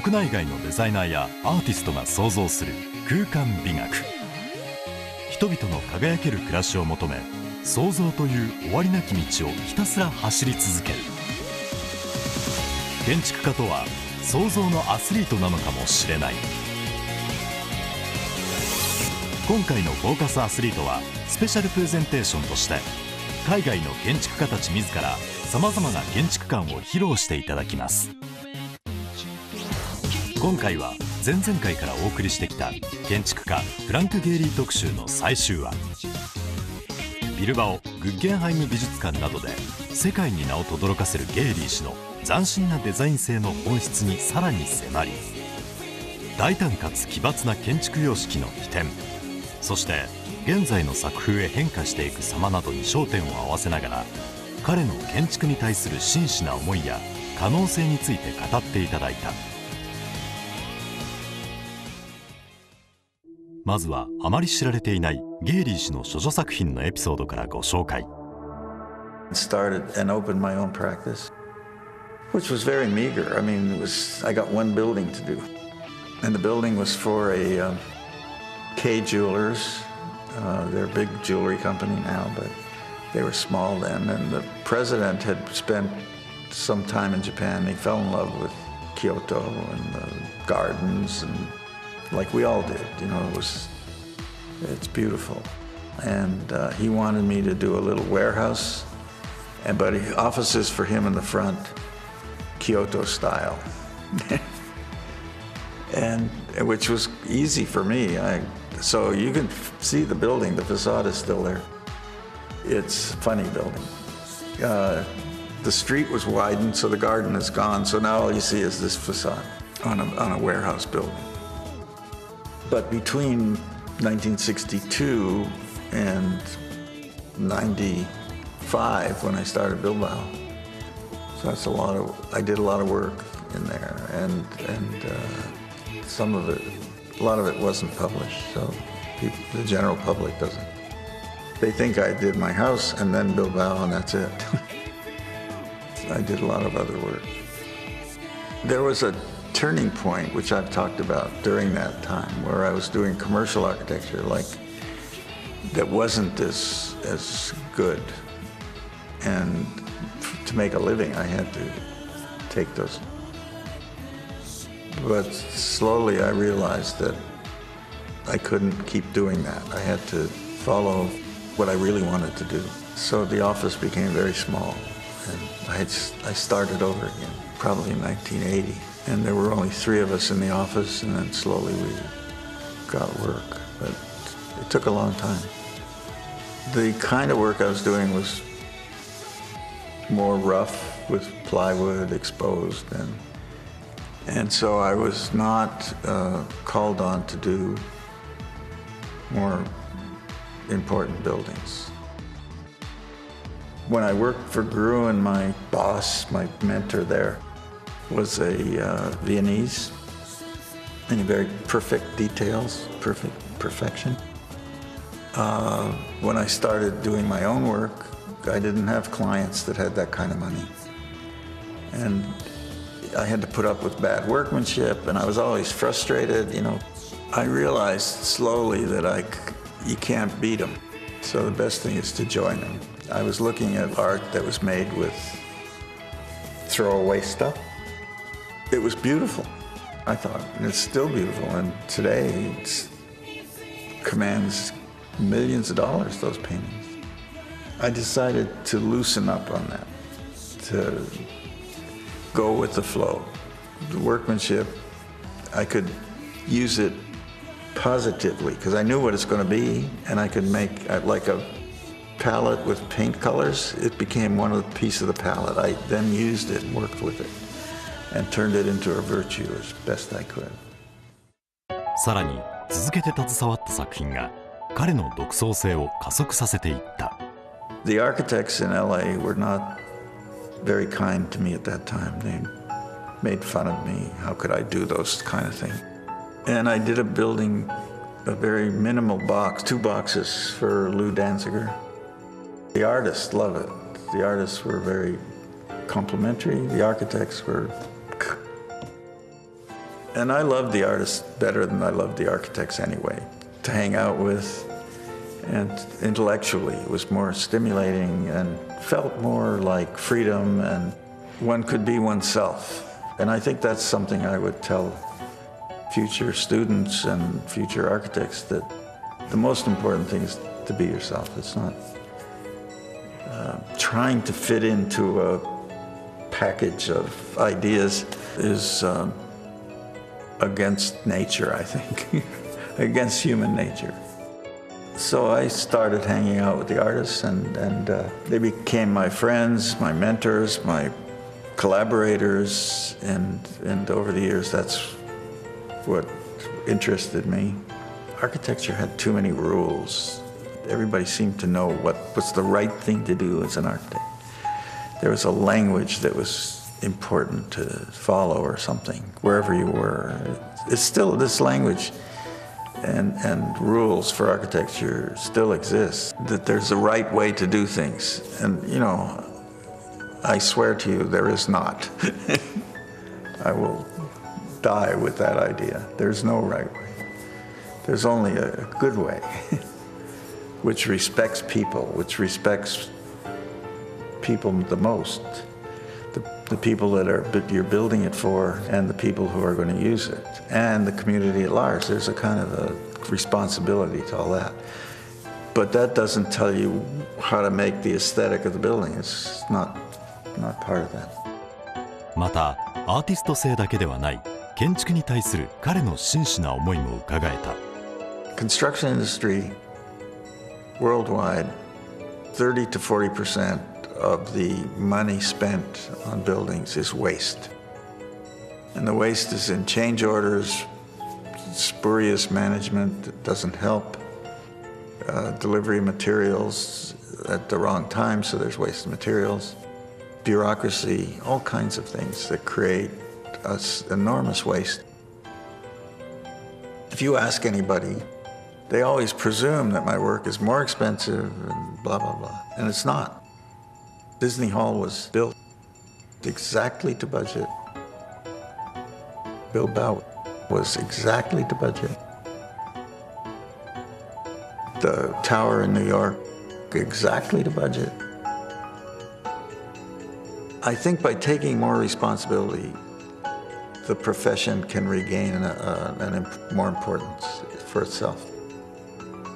国内外のデザイナーやアーティストが創造する空間美学。人々の輝ける暮らしを求め、創造という終わりなき道をひたすら走り続ける。建築家とは創造のアスリートなのかもしれない。今回のフォーカスアスリートはスペシャルプレゼンテーションとして海外の建築家たち自らさまざまな建築観を披露していただきます。今回は前々回からお送りしてきた建築家フランク・ゲーリー特集の最終話。ビルバオ・グッゲンハイム美術館などで世界に名を轟かせるゲーリー氏の斬新なデザイン性の本質にさらに迫り、大胆かつ奇抜な建築様式の起点、そして現在の作風へ変化していく様などに焦点を合わせながら、彼の建築に対する真摯な思いや可能性について語っていただいた。まずはあまり知られていないゲーリー氏の処女作品のエピソードからご紹介。Started and opened my own practice, which was very meager. I mean, I got one building to do, and the building was for a K Jewelers. They're a big jewelry company now, but they were small then. And the president had spent some time in Japan. He fell in love with Kyoto and the gardens, and like we all did, you know, it's beautiful. And he wanted me to do a little warehouse, but offices for him in the front, Kyoto style. And which was easy for me. So you can see the building, the facade is still there. It's a funny building. The street was widened, so the garden is gone. So now all you see is this facade on a warehouse building. But between 1962 and 95, when I started Bilbao, so that's I did a lot of work in there, and some of it, a lot of it wasn't published, so the general public doesn't. They think I did my house and then Bilbao and that's it. I did a lot of other work. There was a turning point, which I've talked about during that time, where I was doing commercial architecture, like that wasn't as good, and to make a living I had to take those. But slowly I realized that I couldn't keep doing that. I had to follow what I really wanted to do. So the office became very small, and I started over again, probably in 1980. And there were only 3 of us in the office, and then slowly we got work. But it took a long time. The kind of work I was doing was more rough, with plywood exposed, and so I was not called on to do more important buildings. When I worked for Gruen, my boss, my mentor there, was a Viennese, and very perfect details, perfection. When I started doing my own work, I didn't have clients that had that kind of money. And I had to put up with bad workmanship, and I was always frustrated, you know. I realized slowly that you can't beat them. So the best thing is to join them. I was looking at art that was made with throwaway stuff. It was beautiful, I thought, and it's still beautiful. And today it commands millions of dollars, those paintings. I decided to loosen up on that, to go with the flow. The workmanship, I could use it positively because I knew what it's going to be, and I could make like a palette with paint colors. It became one of the pieces of the palette. I then used it and worked with it and turned it into a virtue as best I could. さらに続けて携わった作品が彼の独創性を加速させていった。The architects in LA were not very kind to me at that time. They made fun of me. How could I do those kind of things? And I did a very minimal box, 2 boxes for Lou Danziger. The artists love it. The artists were very complimentary. The architects were And I loved the artists better than I loved the architects anyway, to hang out with. And intellectually, it was more stimulating and felt more like freedom, and one could be oneself. And I think that's something I would tell future students and future architects, that the most important thing is to be yourself. It's not trying to fit into a package of ideas is against nature, I think, against human nature. So I started hanging out with the artists, and they became my friends, my mentors, my collaborators, and over the years, that's what interested me. Architecture had too many rules. Everybody seemed to know what was the right thing to do as an architect. There was a language that was important to follow or something, wherever you were. It's still, this language and rules for architecture still exist, that there's a right way to do things. And, you know, I swear to you, there is not. I will die with that idea. There's no right way. There's only a good way, which respects people, which respects people the most. The people that you're building it for, and the people who are going to use it, and the community at large. There's a kind of a responsibility to all that. But that doesn't tell you how to make the aesthetic of the building. It's not part of that. また、アーティスト性だけではない建築に対する彼の真摯な思いも伺えた。Construction industry worldwide, 30 to 40% of the money spent on buildings is waste. And the waste is in change orders, spurious management that doesn't help, delivery materials at the wrong time, so there's wasted materials, bureaucracy, all kinds of things that create enormous waste. If you ask anybody, they always presume that my work is more expensive and blah, blah, blah. And it's not. Disney Hall was built exactly to budget. Bilbao was exactly to budget. The tower in New York, exactly to budget. I think by taking more responsibility, the profession can regain more importance for itself.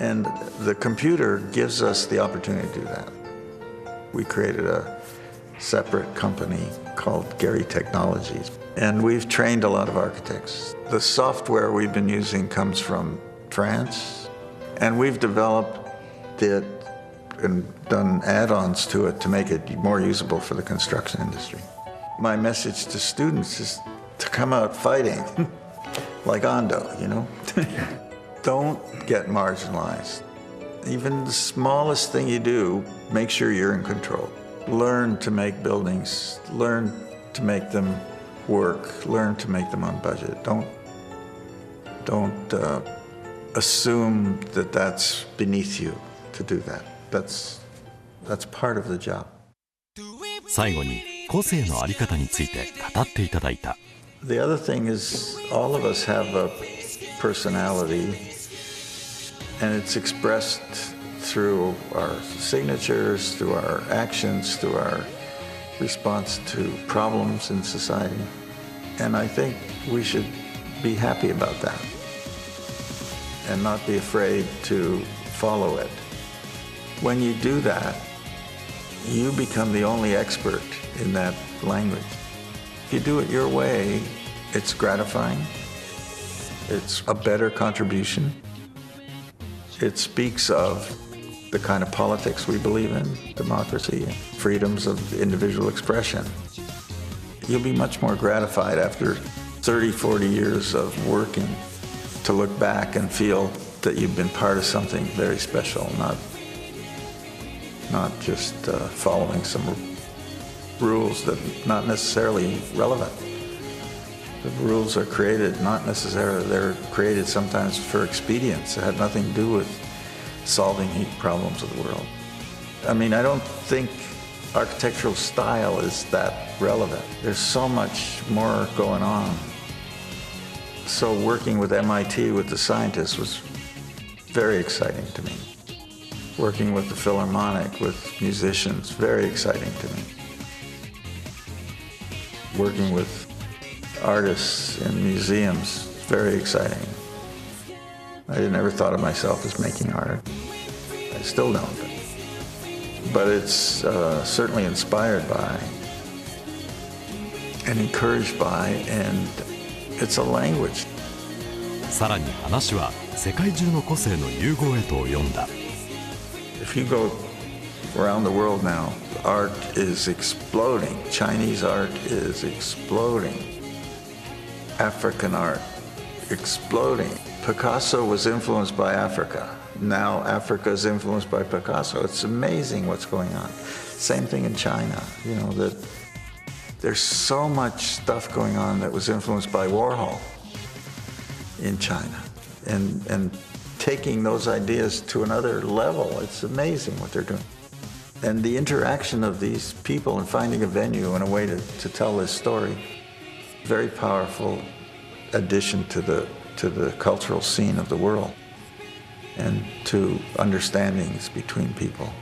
And the computer gives us the opportunity to do that. We created a separate company called Gehry Technologies, and we've trained a lot of architects. The software we've been using comes from France, and we've developed it and done add-ons to it to make it more usable for the construction industry. My message to students is to come out fighting, like Ando, you know? Don't get marginalized. Even the smallest thing you do, make sure you're in control. Learn to make buildings, learn to make them work, learn to make them on budget. Don't assume that that's beneath you to do that. That's part of the job. 最後に個性のあり方について語っていただいた。The other thing is, all of us have a personality, and it's expressed through our signatures, through our actions, through our response to problems in society. And I think we should be happy about that and not be afraid to follow it. When you do that, you become the only expert in that language. If you do it your way, it's gratifying. It's a better contribution. It speaks of the kind of politics we believe in, democracy, and freedoms of individual expression. You'll be much more gratified after 30, 40 years of working to look back and feel that you've been part of something very special, not just following some rules that are not necessarily relevant. The rules are created not necessarily, they're created sometimes for expedience. It had nothing to do with solving the problems of the world. I mean, I don't think architectural style is that relevant. There's so much more going on So working with MIT with the scientists was very exciting to me. Working with the Philharmonic, with musicians, very exciting to me. Working with artists in museums, very exciting. I never thought of myself as making art. I still don't. But it's certainly inspired by and encouraged by, and it's a language. さらに話は世界中の個性の融合へと及んだ。If you go around the world now, art is exploding. Chinese art is exploding. African art, exploding. Picasso was influenced by Africa. Now Africa is influenced by Picasso. It's amazing what's going on. Same thing in China. You know, that there's so much stuff going on that was influenced by Warhol in China. And taking those ideas to another level, it's amazing what they're doing. And the interaction of these people and finding a venue and a way to tell this story, very powerful addition to the cultural scene of the world and to understandings between people.